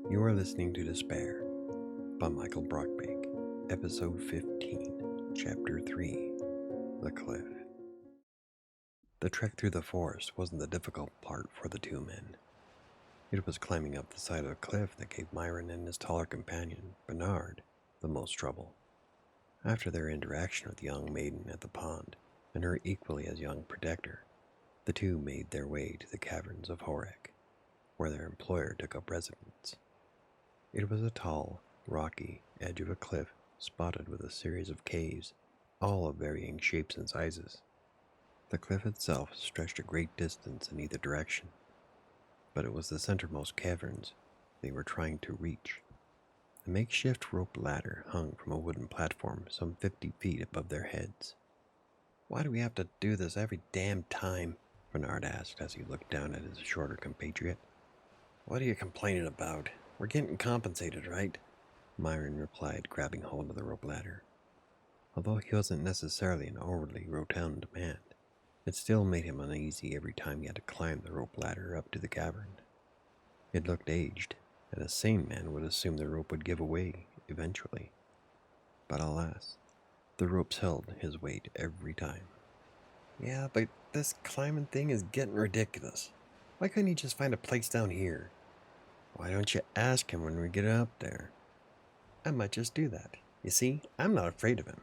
You are listening to Despair by Michael Brockbank, Episode 15, Chapter 3, The Cliff. The trek through the forest wasn't the difficult part for the two men. It was climbing up the side of the cliff that gave Myron and his taller companion, Bernard, the most trouble. After their interaction with the young maiden at the pond and her equally as young protector, the two made their way to the caverns of Horek, where their employer took up residence. It was a tall, rocky edge of a cliff spotted with a series of caves, all of varying shapes and sizes. The cliff itself stretched a great distance in either direction, but it was the centermost caverns they were trying to reach. A makeshift rope ladder hung from a wooden platform some 50 feet above their heads. "Why do we have to do this every damn time?" Bernard asked as he looked down at his shorter compatriot. "What are you complaining about? We're getting compensated, right?" Myron replied, grabbing hold of the rope ladder. Although he wasn't necessarily an overly rotund man, it still made him uneasy every time he had to climb the rope ladder up to the cavern. It looked aged, and a sane man would assume the rope would give away eventually. But alas, the ropes held his weight every time. "Yeah, but this climbing thing is getting ridiculous. Why couldn't he just find a place down here?" "Why don't you ask him when we get up there?" "I might just do that. You see, I'm not afraid of him,"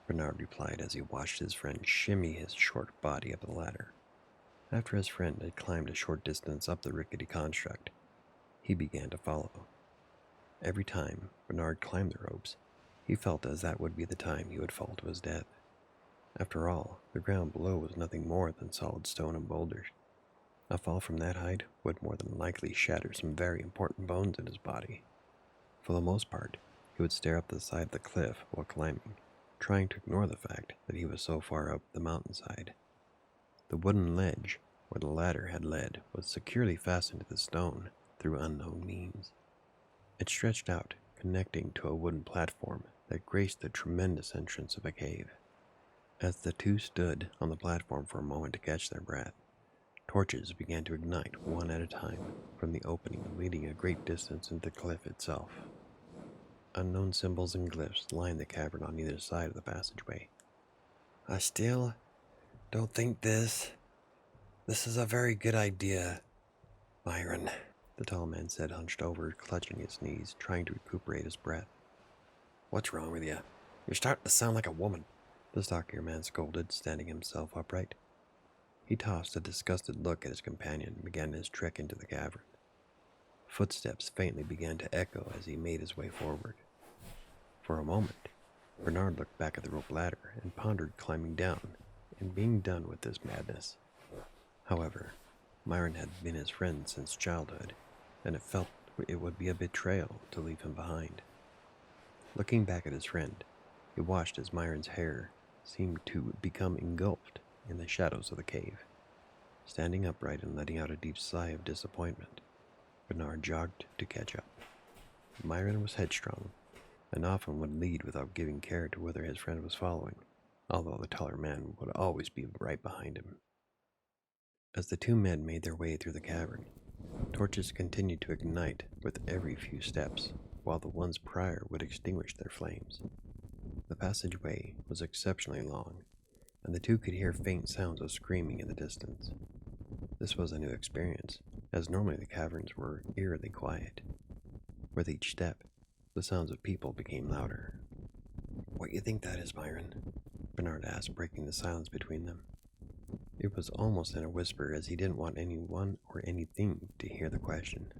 Bernard replied as he watched his friend shimmy his short body up the ladder. After his friend had climbed a short distance up the rickety construct, he began to follow. Every time Bernard climbed the ropes, he felt as that would be the time he would fall to his death. After all, the ground below was nothing more than solid stone and boulders. A fall from that height would more than likely shatter some very important bones in his body. For the most part, he would stare up the side of the cliff while climbing, trying to ignore the fact that he was so far up the mountainside. The wooden ledge where the ladder had led was securely fastened to the stone through unknown means. It stretched out, connecting to a wooden platform that graced the tremendous entrance of a cave. As the two stood on the platform for a moment to catch their breath, torches began to ignite one at a time from the opening leading a great distance into the cliff itself. Unknown symbols and glyphs lined the cavern on either side of the passageway. "I still don't think this is a very good idea, Myron," the tall man said, hunched over, clutching his knees, trying to recuperate his breath. "What's wrong with you? You're starting to sound like a woman," the stockier man scolded, standing himself upright. He tossed a disgusted look at his companion and began his trek into the cavern. Footsteps faintly began to echo as he made his way forward. For a moment, Bernard looked back at the rope ladder and pondered climbing down and being done with this madness. However, Myron had been his friend since childhood, and it felt it would be a betrayal to leave him behind. Looking back at his friend, he watched as Myron's hair seemed to become engulfed in the shadows of the cave. Standing upright and letting out a deep sigh of disappointment, Bernard jogged to catch up. Myron was headstrong, and often would lead without giving care to whether his friend was following, although the taller man would always be right behind him. As the two men made their way through the cavern, torches continued to ignite with every few steps, while the ones prior would extinguish their flames. The passageway was exceptionally long, and the two could hear faint sounds of screaming in the distance. This was a new experience, as normally the caverns were eerily quiet. With each step, the sounds of people became louder. "What you think that is, Myron?" Bernard asked, breaking the silence between them. It was almost in a whisper, as he didn't want anyone or anything to hear the question.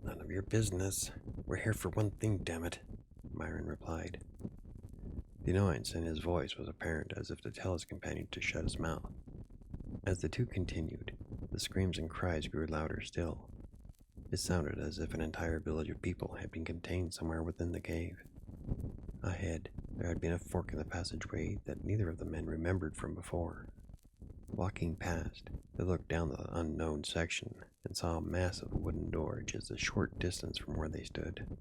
"None of your business. We're here for one thing, dammit," Myron replied. The annoyance in his voice was apparent, as if to tell his companion to shut his mouth. As the two continued, the screams and cries grew louder still. It sounded as if an entire village of people had been contained somewhere within the cave. Ahead, there had been a fork in the passageway that neither of the men remembered from before. Walking past, they looked down the unknown section and saw a massive wooden door just a short distance from where they stood.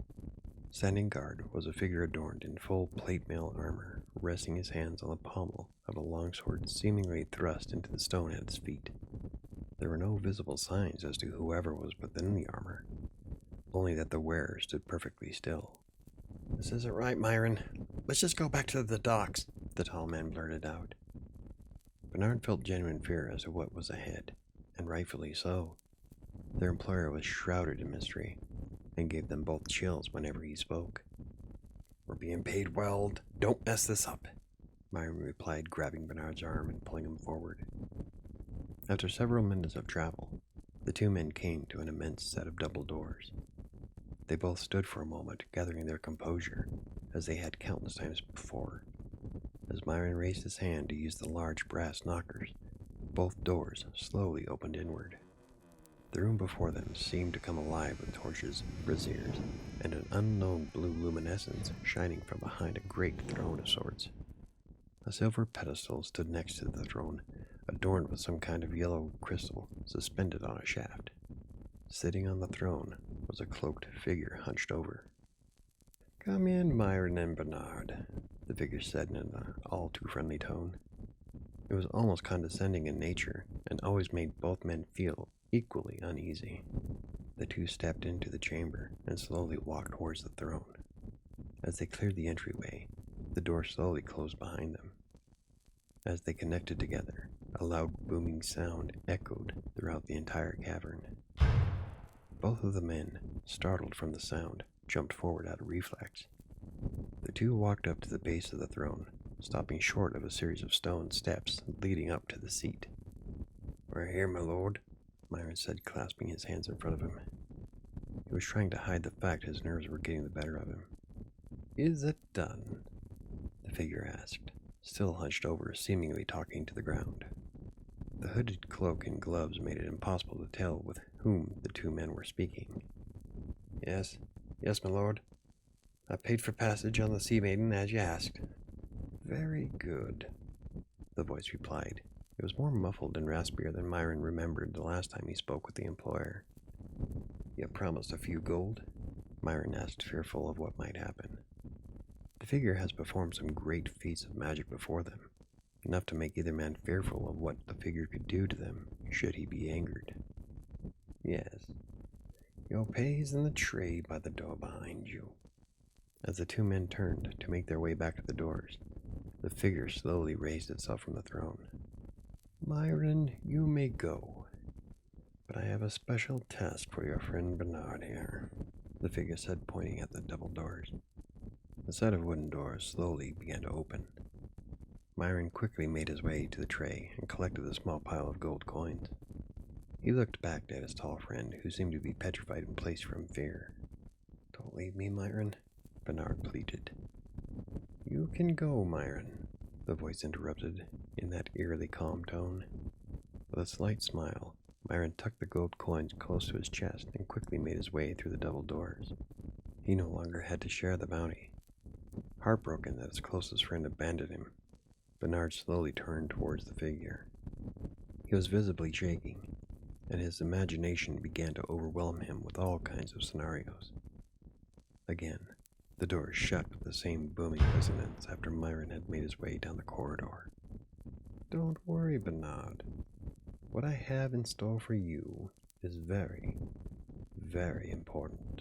Standing guard was a figure adorned in full plate mail armor, resting his hands on the pommel of a longsword seemingly thrust into the stone at his feet. There were no visible signs as to whoever was within the armor, only that the wearer stood perfectly still. "This isn't right, Myron. Let's just go back to the docks," the tall man blurted out. Bernard felt genuine fear as to what was ahead, and rightfully so. Their employer was shrouded in mystery, and gave them both chills whenever he spoke. "We're being paid well. Don't mess this up," Myron replied, grabbing Bernard's arm and pulling him forward. After several minutes of travel, the two men came to an immense set of double doors. They both stood for a moment, gathering their composure, as they had countless times before. As Myron raised his hand to use the large brass knockers, both doors slowly opened inward. The room before them seemed to come alive with torches, braziers, and an unknown blue luminescence shining from behind a great throne of sorts. A silver pedestal stood next to the throne, adorned with some kind of yellow crystal suspended on a shaft. Sitting on the throne was a cloaked figure hunched over. "Come in, Myron and Bernard," the figure said in an all-too-friendly tone. It was almost condescending in nature, and always made both men feel equally uneasy. The two stepped into the chamber and slowly walked towards the throne. As they cleared the entryway, the door slowly closed behind them. As they connected together, a loud booming sound echoed throughout the entire cavern. Both of the men, startled from the sound, jumped forward out of reflex. The two walked up to the base of the throne, stopping short of a series of stone steps leading up to the seat. "We're here, my lord," Myron said, clasping his hands in front of him. He was trying to hide the fact his nerves were getting the better of him. "Is it done?" the figure asked, still hunched over, seemingly talking to the ground. The hooded cloak and gloves made it impossible to tell with whom the two men were speaking. Yes, my lord. I paid for passage on the Sea Maiden as you asked." "Very good," the voice replied. It was more muffled and raspier than Myron remembered the last time he spoke with the employer. "You promised a few gold?" Myron asked, fearful of what might happen. "The figure has performed some great feats of magic before them, enough to make either man fearful of what the figure could do to them should he be angered." "Yes. Your pay's in the tray by the door behind you." As the two men turned to make their way back to the doors, the figure slowly raised itself from the throne. "Myron, you may go, but I have a special task for your friend Bernard here," the figure said, pointing at the double doors. A set of wooden doors slowly began to open. Myron quickly made his way to the tray and collected a small pile of gold coins. He looked back at his tall friend, who seemed to be petrified in place from fear. "Don't leave me, Myron," Bernard pleaded. "You can go, Myron," the voice interrupted in that eerily calm tone. With a slight smile, Myron tucked the gold coins close to his chest and quickly made his way through the double doors. He no longer had to share the bounty. Heartbroken that his closest friend abandoned him, Bernard slowly turned towards the figure. He was visibly shaking, and his imagination began to overwhelm him with all kinds of scenarios. Again, the doors shut with the same booming resonance after Myron had made his way down the corridor. "Don't worry, Bernard. What I have in store for you is very, very important."